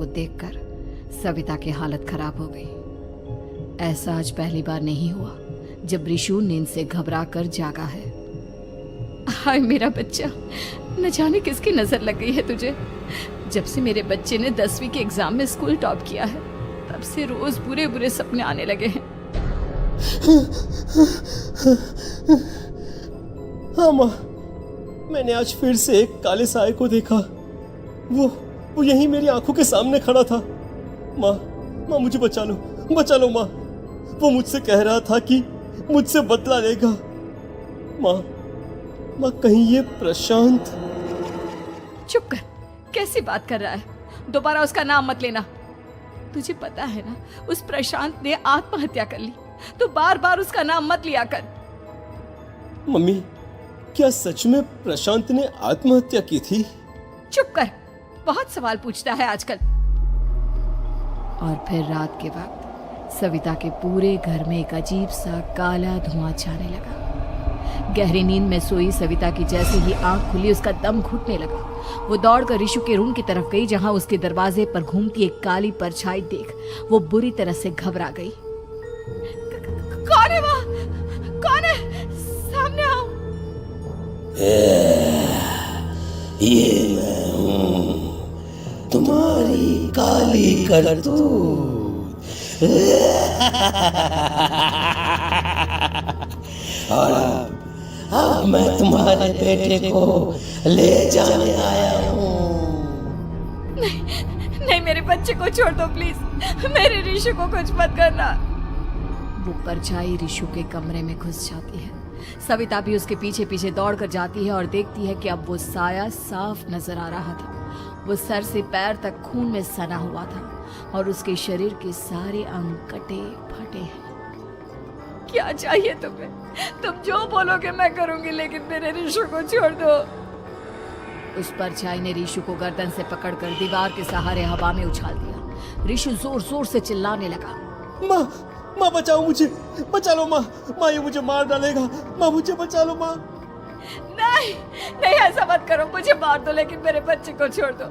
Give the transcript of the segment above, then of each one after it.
को देखकर सविता की हालत खराब हो गई। ऐसा आज पहली बार नहीं हुआ जब रिशु नींद से घबरा कर जागा है। हाय मेरा बच्चा, न जाने किसकी नजर लग गई है तुझे। जब से मेरे बच्चे ने 10वीं के एग्जाम में स्कूल टॉप किया है तब से रोज बुरे बुरे सपने आने लगे हैं। हाँ माँ, मैंने आज फिर से एक काले साए को देखा। वो यहीं मेरी आंखों के सामने खड़ा था। माँ मुझे बचा लो माँ। वो मुझसे कह रहा था कि मुझसे बदला लेगा। माँ कहीं ये प्रशांत। चुप कर, कैसी बात कर रहा है? दोबारा उसका नाम मत लेना। तुझे पता है ना उस प्रशांत ने आत्महत्या कर ली, तो बार बार उसका नाम मत लिया कर। मम्मी, क्या सच में प्रशांत ने आत्महत्या की थी? चुप कर, बहुत सवाल पूछता है आजकल। और फिर रात के वक्त सविता के पूरे घर में एक अजीब सा काला धुआं छाने लगा। गहरी नींद में सोई सविता की जैसे ही आंख खुली उसका दम घुटने लगा। वो दौड़कर रिशु के रूम की तरफ गई जहां उसके दरवाजे पर घूमती एक काली परछाई देख वो बुरी तरह से घबरा गई। कौन है वहाँ? कौन है? सामने आओ। ये मैं हूँ, तुम्हारी काली करतूत। और अब मैं तुम्हारे बेटे को ले जाने आया हूँ। नहीं, मेरे बच्चे को छोड़ दो प्लीज। मेरे रिशु को कुछ मत करना। वो परछाई रिशु के कमरे में घुस जाती है। सविता भी उसके पीछे पीछे दौड़ कर जाती है और देखती है कि अब वो साया साफ नजर आ रहा था। वो सर से पैर तक खून में सना हुआ था और उसके शरीर के सारे अंग कटे फटे हैं। क्या चाहिए तुम्हें? तुम जो बोलोगे मैं करूंगी, लेकिन मेरे रिशु को छोड़ दो। उस परछाई ने रिशु को गर्दन से पकड़कर दीवार के सहारे हवा में उछाल दिया। रिशु जोर जोर से चिल्लाने लगा। माँ बचाओ मुझे, बचा लो माँ, ये मुझे मार डालेगा। माँ मुझे बचा लो माँ। नहीं ऐसा मत करो, मुझे मार दो लेकिन मेरे बच्चे को छोड़ दो।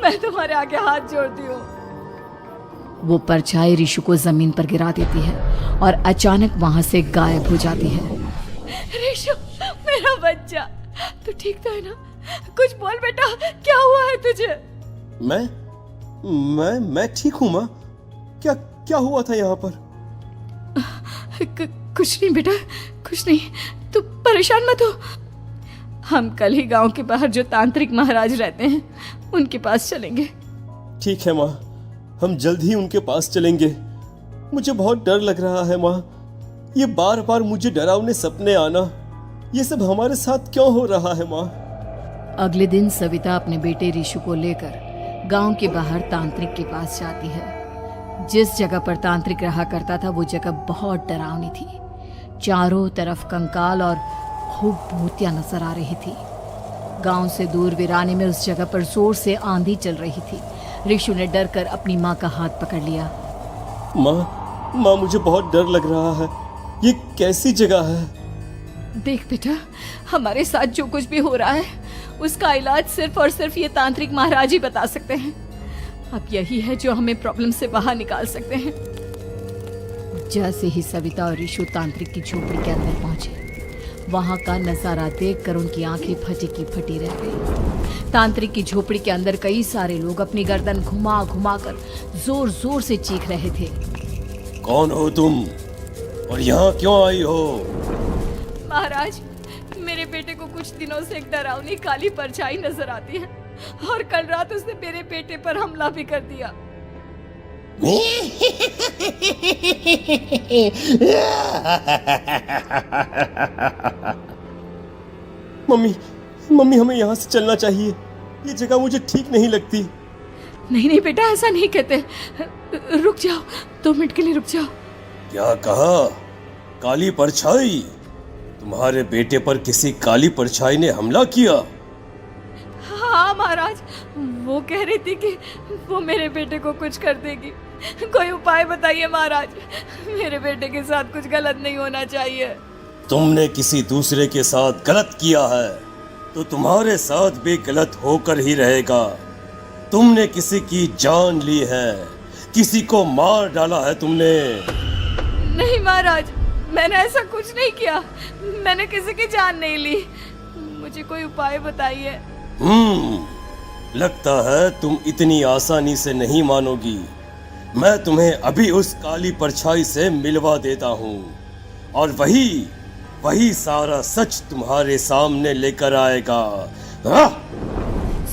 मैं तुम्हारे आगे हाथ जोड़ती हूँ। वो परछाई रिशु को जमीन पर गिरा देती है और अचानक वहां से गायब हो जाती है। रिशु, मेरा बच्चा, तू ठीक तो है ना? कुछ बोल बेटा, क्या हुआ है तुझे? मैं ठीक हूँ माँ। क्या हुआ था यहाँ पर? कुछ नहीं बेटा, कुछ नहीं। तू परेशान मत हो। हम कल ही गांव के बाहर जो तांत्रिक महाराज रहते हैं उनके पास चलेंगे। ठीक है माँ, हम जल्द ही उनके पास चलेंगे। मुझे बहुत डर लग रहा है माँ। ये बार बार मुझे डरावने सपने आना, ये सब हमारे साथ क्यों हो रहा है माँ? अगले दिन सविता अपने बेटे रिशु को लेकर गांव के बाहर तांत्रिक के पास जाती है। जिस जगह पर तांत्रिक रहा करता था वो जगह बहुत डरावनी थी। चारों तरफ कंकाल और खूब भूतियां नजर आ रही थी। गांव से दूर वीराने में उस जगह पर जोर से आंधी चल रही थी। रिशु ने डर कर अपनी माँ का हाथ पकड़ लिया। माँ मुझे बहुत डर लग रहा है। ये कैसी जगह है? देख बेटा, हमारे साथ जो कुछ भी हो रहा है उसका इलाज सिर्फ और सिर्फ ये तांत्रिक महाराज ही बता सकते हैं। अब यही है जो हमें प्रॉब्लम से बाहर निकाल सकते हैं। जैसे ही सविता और रिशु तांत्रिक की झोपड़ी के अंदर पहुंचे, वहां का नजारा देखकर उनकी आंखें फटी की फटी रह गई। तांत्रिक की झोपड़ी के अंदर कई सारे लोग अपनी गर्दन घुमा घुमा कर जोर जोर से चीख रहे थे। कौन हो तुम और यहाँ क्यों आई हो? महाराज, मेरे बेटे को कुछ दिनों से एक डरावनी काली परछाई नजर आती है और कल रात उसने मेरे बेटे पर हमला भी कर दिया। मम्मी हमें यहाँ से चलना चाहिए। ये जगह मुझे ठीक नहीं लगती। नहीं बेटा, ऐसा नहीं कहते। रुक जाओ, 2 मिनट के लिए रुक जाओ। क्या कहा? काली परछाई? तुम्हारे बेटे पर किसी काली परछाई ने हमला किया? हाँ महाराज, वो कह रही थी कि वो मेरे बेटे को कुछ कर देगी। कोई उपाय बताइए महाराज, मेरे बेटे के साथ कुछ गलत नहीं होना चाहिए। तुमने किसी दूसरे के साथ गलत किया है तो तुम्हारे साथ भी गलत होकर ही रहेगा। तुमने किसी की जान ली है, किसी को मार डाला है तुमने। नहीं महाराज, मैंने ऐसा कुछ नहीं किया। मैंने किसी की जान नहीं ली। मुझे कोई उपाय बताइए। लगता है तुम इतनी आसानी से नहीं मानोगी। मैं तुम्हें अभी उस काली परछाई से मिलवा देता हूँ और वही सारा सच तुम्हारे सामने लेकर आएगा।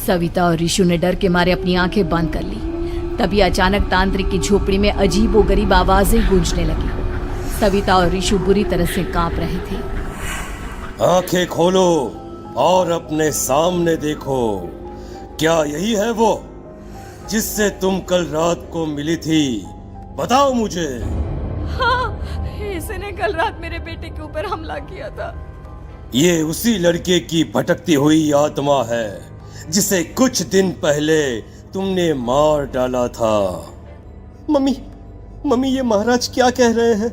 सविता और ऋषु ने डर के मारे अपनी आंखें बंद कर ली। तभी अचानक तांत्रिक की झोपड़ी में अजीबोगरीब आवाजें गूंजने लगी। सविता और ऋषु बुरी तरह से कांप रहे थे। आंखें खोलो और अपने सामने देखो। क्या यही है वो जिससे तुम कल रात को मिली थी? बताओ मुझे। हाँ, इसने कल रात मेरे बेटे के ऊपर हमला किया था। ये उसी लड़के की भटकती हुई आत्मा है जिसे कुछ दिन पहले तुमने मार डाला था। मम्मी, ये महाराज क्या कह रहे हैं?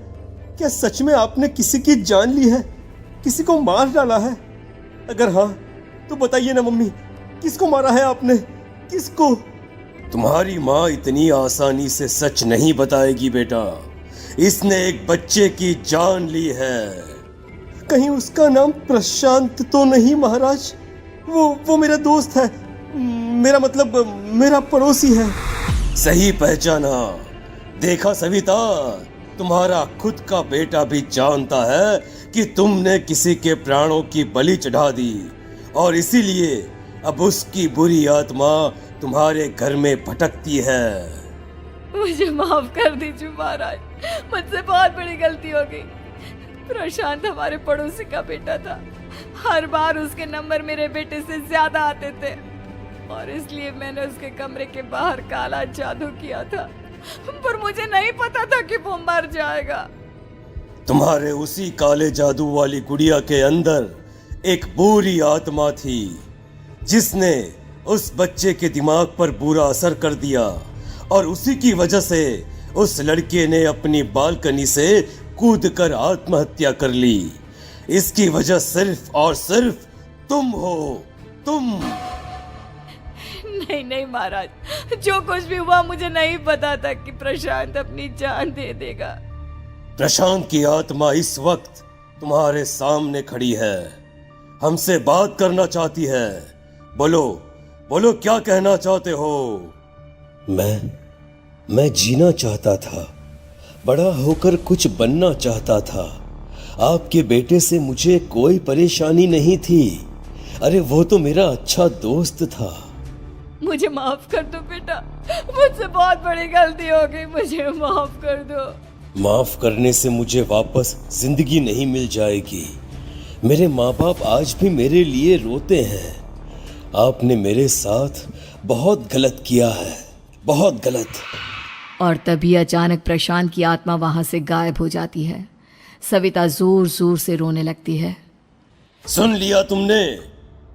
क्या सच में आपने किसी की जान ली है, किसी को मार डाला है? अगर हाँ तो बताइए ना मम्मी, किसको मारा है आपने? किसको? तुम्हारी माँ इतनी आसानी से सच नहीं बताएगी बेटा। इसने एक बच्चे की जान ली है। कहीं उसका नाम प्रशांत तो नहीं महाराज? वो मेरा दोस्त है, मेरा मतलब मेरा पड़ोसी है। सही पहचाना। देखा सविता, तुम्हारा खुद का बेटा भी जानता है कि तुमने किसी के प्राणों की बलि चढ़ा दी और इसीलिए अब उसकी बुरी आत्मा तुम्हारे घर में भटकती है। मुझे माफ कर दीजिए महाराज, मुझसे बहुत बड़ी गलती हो गई। प्रशांत हमारे पड़ोसी का बेटा था। हर बार उसके नंबर मेरे बेटे से ज्यादा आते थे और इसलिए मैंने उसके कमरे के बाहर काला जादू किया था, पर मुझे नहीं पता था कि वो मर जाएगा। तुम्हारे उसी काले जादू वाली गुड़िया के अंदर एक बुरी आत्मा थी जिसने उस बच्चे के दिमाग पर बुरा असर कर दिया और उसी की वजह से उस लड़के ने अपनी बालकनी से कूदकर आत्महत्या कर ली। इसकी वजह सिर्फ और सिर्फ तुम हो, तुम। नहीं महाराज, जो कुछ भी हुआ मुझे नहीं पता था कि प्रशांत अपनी जान दे देगा। प्रशांत की आत्मा इस वक्त तुम्हारे सामने खड़ी है, हमसे बात करना चाहती है। बोलो क्या कहना चाहते हो? मैं जीना चाहता था, बड़ा होकर कुछ बनना चाहता था। आपके बेटे से मुझे कोई परेशानी नहीं थी। अरे वो तो मेरा अच्छा दोस्त था। मुझे माफ कर दो बेटा, मुझसे बहुत बड़ी गलती हो गई, मुझे माफ कर दो। माफ करने से मुझे वापस जिंदगी नहीं मिल जाएगी। मेरे माँ बाप आज भी मेरे लिए रोते हैं। आपने मेरे साथ बहुत गलत किया है, बहुत गलत। और तभी अचानक प्रशांत की आत्मा वहां से गायब हो जाती है। सविता जोर जोर से रोने लगती है। सुन लिया तुमने?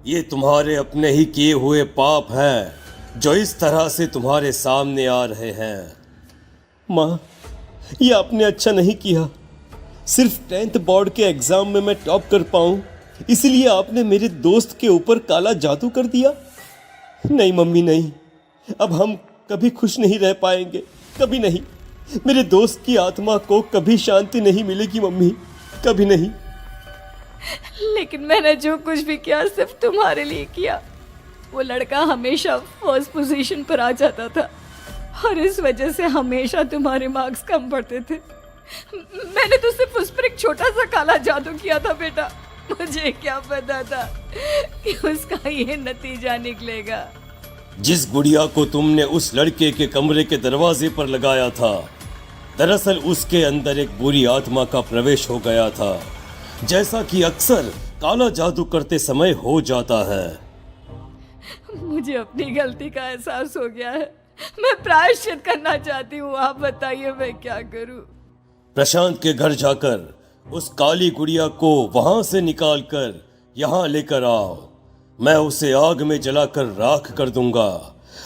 ये तुम्हारे अपने ही किए हुए पाप हैं जो इस तरह से तुम्हारे सामने आ रहे हैं। माँ, ये आपने अच्छा नहीं किया। सिर्फ 10th बोर्ड के एग्जाम में मैं टॉप कर पाऊं, इसलिए आपने मेरे दोस्त के ऊपर काला जादू कर दिया। नहीं मम्मी, नहीं, अब हम कभी खुश नहीं रह पाएंगे, कभी नहीं। मेरे दोस्त की आत्मा को कभी शांति नहीं मिलेगी मम्मी, कभी नहीं। लेकिन मैंने जो कुछ भी किया सिर्फ तुम्हारे लिए किया। वो लड़का हमेशा फर्स्ट पोजीशन पर आ जाता था और इस वजह से हमेशा तुम्हारे मार्क्स कम पड़ते थे। मैंने तो सिर्फ उस पर एक छोटा सा काला जादू किया था बेटा। मुझे क्या पता था कि उसका ये नतीजा निकलेगा। जिस गुड़िया को तुमने उस लड़के के कमरे के दरवाजे पर लगाया था, दरअसल उसके अंदर एक बुरी आत्मा का प्रवेश हो गया था, जैसा कि अक्सर काला जादू करते समय हो जाता है। मुझे अपनी गलती का एहसास हो गया है। मैं प्रायश्चित करना चाहती हूँ, आप बताइए मैं क्या करूँ? प्रशांत के घर जाकर उस काली गुड़िया को वहां से निकालकर यहाँ लेकर आओ। मैं उसे आग में जलाकर राख कर दूंगा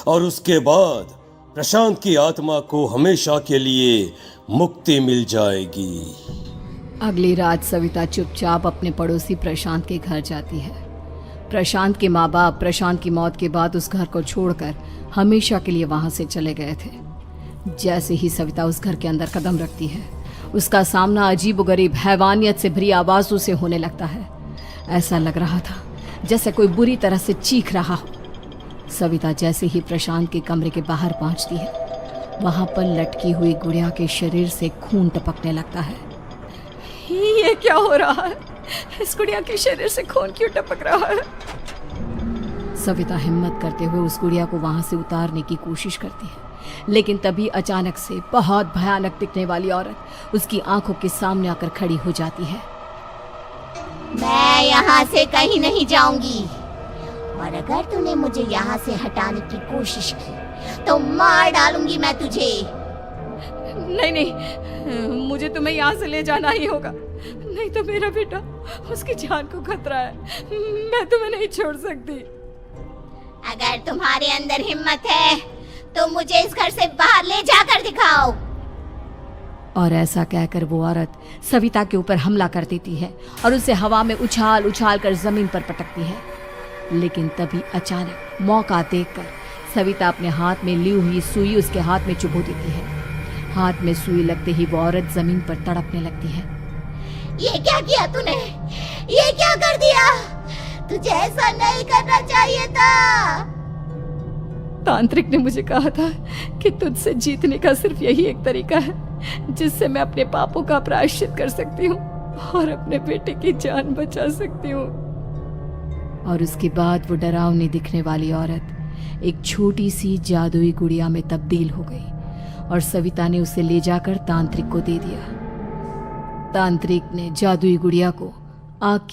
और उसके बाद प्रशांत की आत्मा को हमेशा के लिए मुक्ति मिल जाएगी। अगली रात सविता चुपचाप अपने पड़ोसी प्रशांत के घर जाती है। प्रशांत के माँ बाप प्रशांत की मौत के बाद उस घर को छोड़कर हमेशा के लिए वहां से चले गए थे। जैसे ही सविता उस घर के अंदर कदम रखती है, उसका सामना अजीबोगरीब हैवानियत से भरी आवाजों से होने लगता है। ऐसा लग रहा था जैसे कोई बुरी तरह से चीख रहा हो। सविता जैसे ही प्रशांत के कमरे के बाहर पहुंचती है, वहां पर लटकी हुई गुड़िया के शरीर से खून टपकने लगता है। ये क्या हो रहा है? इस गुड़िया के शरीर से खून क्यों टपक रहा है? सविता हिम्मत करते हुए उस गुड़िया को वहां से उतारने की कोशिश करती है, लेकिन तभी अचानक से बहुत भयानक दिखने वाली औरत उसकी आंखों के सामने आकर खड़ी हो जाती है। मैं यहाँ से कहीं नहीं जाऊंगी, और अगर तूने मुझे यहाँ से हटाने की कोशिश की तो मार डालूंगी मैं तुझे। नहीं नहीं, मुझे तुम्हें यहाँ से ले जाना ही होगा, नहीं तो मेरा बेटा, उसकी जान को खतरा है। मैं तुम्हें नहीं छोड़ सकती। अगर तुम्हारे अंदर हिम्मत है तो मुझे इस घर से बाहर ले जाकर दिखाओ। और ऐसा कहकर वो औरत सविता के ऊपर हमला कर देती है और उसे हवा में उछाल उछाल कर जमीन पर पटकती है। लेकिन तभी अचानक मौका देखकर सविता अपने हाथ में ली हुई सुई उसके हाथ में चुभो देती है। हाथ में सुई लगते ही वो औरत जमीन पर तड़पने लगती है। ये क्या किया तूने? ये क्या कर दिया? तुझे ऐसा नहीं करना चाहिए था। तांत्रिक ने मुझे कहा था कि तुझसे जीतने का सिर्फ यही एक तरीका है जिससे मैं अपने पापों का प्रायश्चित कर सकती हूँ और अपने बेटे की जान बचा सकती हूँ। और उसके बाद वो डरावनी दिखने वाली औरत एक छोटी सी जादुई गुड़िया में तब्दील हो गई और सविता ने उसे ले जाकर तांत्रिक को दे दिया। तांत्रिक ने जादुई गुड़िया को आग